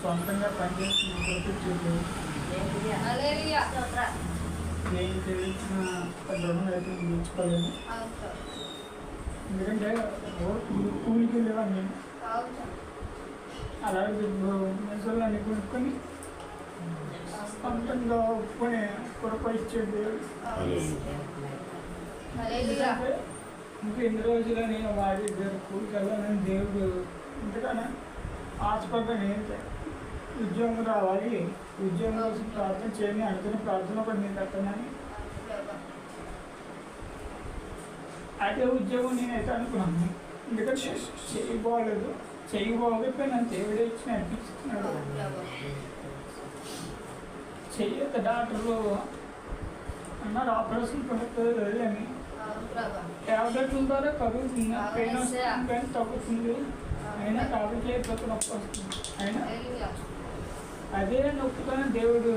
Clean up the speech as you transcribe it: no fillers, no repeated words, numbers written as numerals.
సొంతంగా పనిచేస్తున్న కొడుకు నేను తెలిసిన రుణం అయితే తీర్చుకోలేదు. ఎందుకంటే కూలికి వెళ్ళేవాడిని నేను. అలాగే మెసలు అన్ని కొనుక్కొని సొంతంగా ఒప్పుకొని కొడుకు ఇచ్చేది. ఇంకా ఎన్ని రోజులని వాడి కూలికి వెళ్ళాలని దేవుడు ఇంతకన్నా ఆశపడ్డా నేను ఉద్యోగం రావాలి, ఉద్యోగం కోసం ప్రార్థన చేయని అనుకున్న ప్రార్థన కూడా నేను కట్టనని. అదే ఉద్యోగం నేనైతే అనుకున్నాను. ఎందుకంటే చెయ్యి బాగలేదు, చెయ్యి బాగోకపోయినా దేవుడే ఇచ్చి అనిపిస్తున్నాడు. చెయ్యక డాక్టర్లు అన్నారు ఆపరేషన్ పడుతుంది అని. ట్యాబ్లెట్ల ద్వారా కలుగుతుంది, పెయిన్ వస్తుంది, పెయిన్ తగ్గుతుంది, అయినా టాబ్లెట్ చేయకపోతే నొప్పి వస్తుంది. అయినా అదే నొప్పితోనే దేవుడు